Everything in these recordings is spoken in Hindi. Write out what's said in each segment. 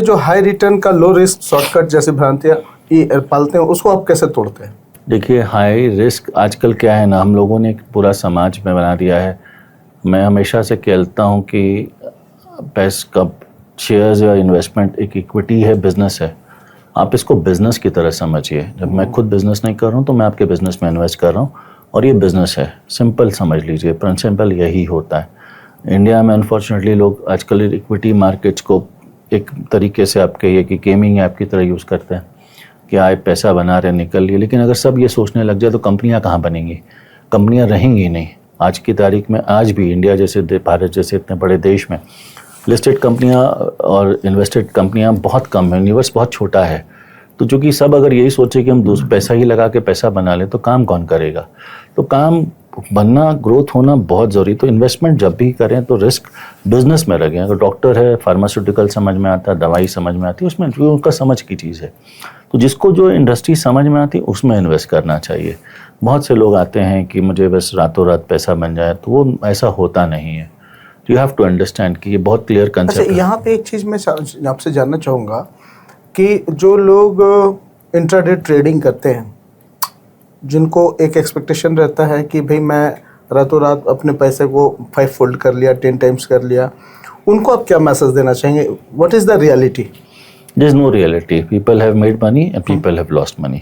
जो हाई रिटर्न का लो रिस्क शॉर्टकट जैसे भ्रांतियाँ पालते हैं, उसको आप कैसे तोड़ते हैं? देखिए, हाई रिस्क आजकल क्या है ना, हम लोगों ने एक पूरा समाज में बना दिया है। मैं हमेशा से कहता हूँ कि पैसे का शेयर्स या इन्वेस्टमेंट एक इक्विटी है, बिजनेस है। आप इसको बिजनेस की तरह समझिए। जब मैं खुद बिजनेस नहीं कर रहा हूँ तो मैं आपके बिजनेस में इन्वेस्ट कर रहा हूँ और ये बिजनेस है। सिंपल समझ लीजिए, प्रिंसिपल यही होता है। इंडिया में अनफॉर्चुनेटली लोग आजकल इक्विटी मार्केट्स को एक तरीके से आप कहिए कि गेमिंग ऐप की तरह यूज़ करते हैं कि आप पैसा बना रहे निकल लिए। लेकिन अगर सब ये सोचने लग जाए तो कंपनियां कहाँ बनेंगी? कंपनियां रहेंगी नहीं। आज की तारीख में आज भी इंडिया जैसे भारत जैसे इतने बड़े देश में लिस्टेड कंपनियां और इन्वेस्टेड कंपनियां बहुत कम है, यूनिवर्स बहुत छोटा है। तो चूँकि सब अगर यही सोचे कि हम पैसा ही लगा के पैसा बना लें तो काम कौन करेगा? तो काम बनना, ग्रोथ होना बहुत ज़रूरी। तो इन्वेस्टमेंट जब भी करें तो रिस्क बिजनेस में रखें। अगर डॉक्टर है, फार्मास्यूटिकल समझ में आता है, दवाई समझ में आती है, उसमें जो उनका समझ की चीज़ है। तो जिसको जो इंडस्ट्री समझ में आती है उसमें इन्वेस्ट करना चाहिए। बहुत से लोग आते हैं कि मुझे बस रातों रात पैसा बन जाए, तो वो ऐसा होता नहीं है। यू हैव टू अंडरस्टैंड कि ये बहुत क्लियर कंसेप्ट है। अच्छा, यहाँ पे एक चीज़ मैं आपसे जानना चाहूँगा कि जो लोग इंट्राडे ट्रेडिंग करते हैं, जिनको एक एक्सपेक्टेशन रहता है कि भाई मैं रातों रात अपने पैसे को 5 फोल्ड कर लिया, 10 टाइम्स कर लिया, उनको आप क्या मैसेज देना चाहेंगे? What is the reality? There is no reality. People have made money and people have lost money.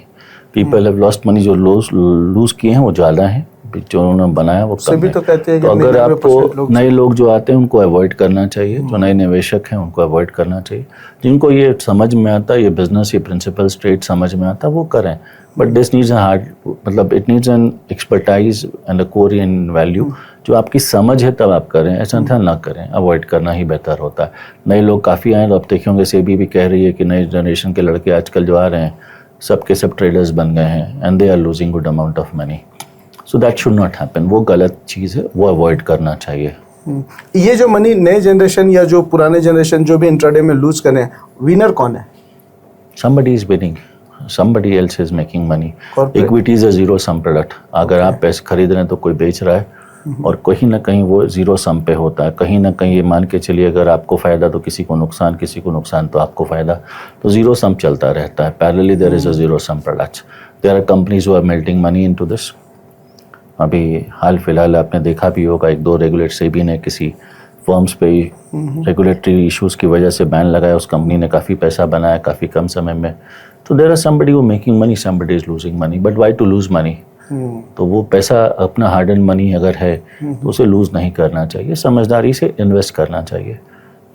People have lost money, जो लूज किए हैं वो ज़्यादा हैं, जो उन्होंने बनाया वो कम है। तो कहते हैं तो अगर आपको नए लोग जो आते हैं उनको अवॉइड करना चाहिए, जो नए निवेशक हैं उनको अवॉइड करना चाहिए। जिनको ये समझ में आता है, ये बिजनेस, ये प्रिंसिपल स्ट्रेट समझ में आता है, वो करें। बट दिस नीड्स हार्ड, मतलब it needs an expertise and a Korean value. जो आपकी समझ है तब आप करें, ऐसा ना करें, अवॉइड करना ही बेहतर होता है। नए लोग काफ़ी आए, तो आप देखे होंगे सेबी भी कह रही है कि नई जनरेशन के लड़के आजकल जो आ रहे हैं सब के सब ट्रेडर्स बन गए हैं and they are losing good amount of money. So that should not happen. वो गलत चीज़ है, वो अवॉइड करना चाहिए। ये जो मनी नए जनरेशन या जो पुराने जनरेशन जो भी इंट्राडे में लूज करें, विनर कौन है? Somebody is winning, somebody else is making money. Equity is a zero sum product. अगर आप पैसे खरीद रहे हैं तो कोई बेच रहा है और कहीं ना कहीं वो जीरो सम पे होता है। कहीं ना कहीं ये मान के चलिए, अगर आपको फ़ायदा तो किसी को नुकसान, किसी को नुकसान तो आपको फ़ायदा, तो जीरो सम चलता रहता है। Parallelly there is a zero sum products. There are companies who are melting money into this. अभी हाल फिलहाल आपने देखा भी होगा, 1-2 रेगुलेट सेबी ने किसी फर्म्स पे रेगुलेटरी इश्यूज़ की वजह से बैन लगाया। उस कंपनी ने काफ़ी पैसा बनाया काफ़ी कम समय में। तो there are somebody who making money, somebody is losing money, but why to lose money? तो वो पैसा अपना हार्ड एंड मनी अगर है तो उसे लूज़ नहीं करना चाहिए, समझदारी से इन्वेस्ट करना चाहिए।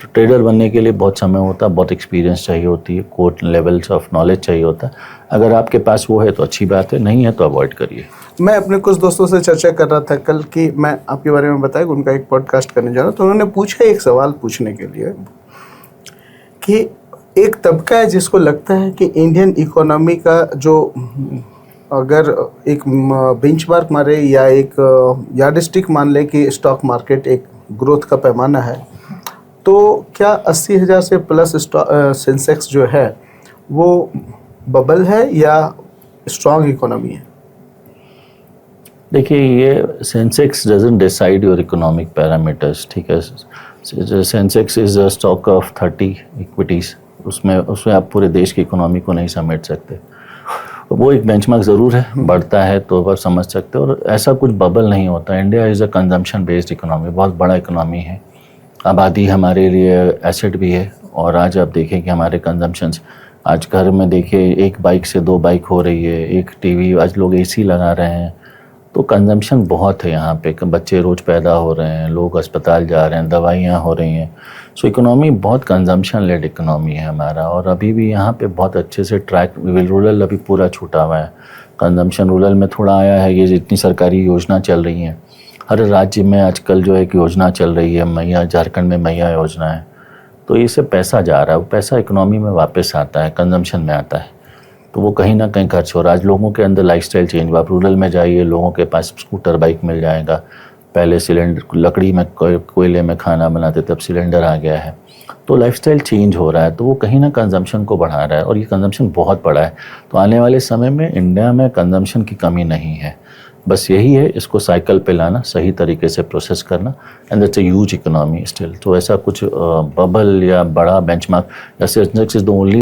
तो ट्रेडर बनने के लिए बहुत समय होता है, बहुत एक्सपीरियंस चाहिए होती है, कोर्ट लेवल्स ऑफ नॉलेज चाहिए होता है। अगर आपके पास वो है तो अच्छी बात है, नहीं है तो अवॉइड करिए। मैं अपने कुछ दोस्तों से चर्चा कर रहा था कल कि मैं आपके बारे में बताया, उनका एक पॉडकास्ट करने जा रहा हूँ, तो उन्होंने पूछा एक सवाल पूछने के लिए कि एक तबका है जिसको लगता है कि इंडियन इकोनॉमी का जो अगर एक बेंचमार्क मारे या एक यार्डस्टिक मान ले कि स्टॉक मार्केट एक ग्रोथ का पैमाना है, तो क्या 80,000 से प्लस सेंसेक्स जो है वो बबल है या स्ट्रॉन्ग इकोनॉमी है? देखिए, ये Sensex doesn't decide your economic parameters, ठीक है। Sensex is a stock of 30 equities. उसमें आप पूरे देश की इकोनॉमी को नहीं समेट सकते। वो एक बेंचमार्क ज़रूर है, बढ़ता है तो आप समझ सकते हो। और ऐसा कुछ बबल नहीं होता। India is a consumption based economy, बहुत बड़ा इकोनॉमी है। आबादी हमारे लिए एसेट भी है। और आज आप देखें कि हमारे कंजम्पशंस, आज घर में देखिए 1 बाइक से 2 बाइक हो रही है, 1 टीवी, आज लोग एसी लगा रहे हैं। तो कंजम्पशन बहुत है यहाँ पे। बच्चे रोज़ पैदा हो रहे हैं, लोग अस्पताल जा रहे हैं, दवाइयाँ हो रही हैं। सो इकोनॉमी बहुत कंजम्पशन लेड इकोनॉमी है हमारा। और अभी भी यहाँ पे बहुत अच्छे से ट्रैक, रूरल अभी पूरा छूटा हुआ है। कंजम्पशन रूरल में थोड़ा आया है। ये जितनी सरकारी योजना चल रही हैं, हर राज्य में आजकल जो एक योजना चल रही है, मैया, झारखंड में मैया योजना है, तो इससे पैसा जा रहा है। वो पैसा इकोनॉमी में वापस आता है, कंजम्पशन में आता है, तो वो कहीं ना कहीं खर्च हो रहा है। आज लोगों के अंदर लाइफस्टाइल चेंज हुआ। आप रूरल में जाइए, लोगों के पास स्कूटर बाइक मिल जाएगा। पहले सिलेंडर, लकड़ी में, कोयले में खाना बनाते, तब सिलेंडर आ गया है। तो लाइफस्टाइल चेंज हो रहा है, तो वो कहीं ना कंजम्पशन को बढ़ा रहा है। और ये कंजम्पशन बहुत बड़ा है। तो आने वाले समय में इंडिया में कंजम्पशन की कमी नहीं है। बस यही है, इसको साइकिल पे लाना, सही तरीके से प्रोसेस करना, and that's a huge economy still. तो ऐसा कुछ बबल या बड़ा बेंचमार्क या सेंसेक्स इज द ओनली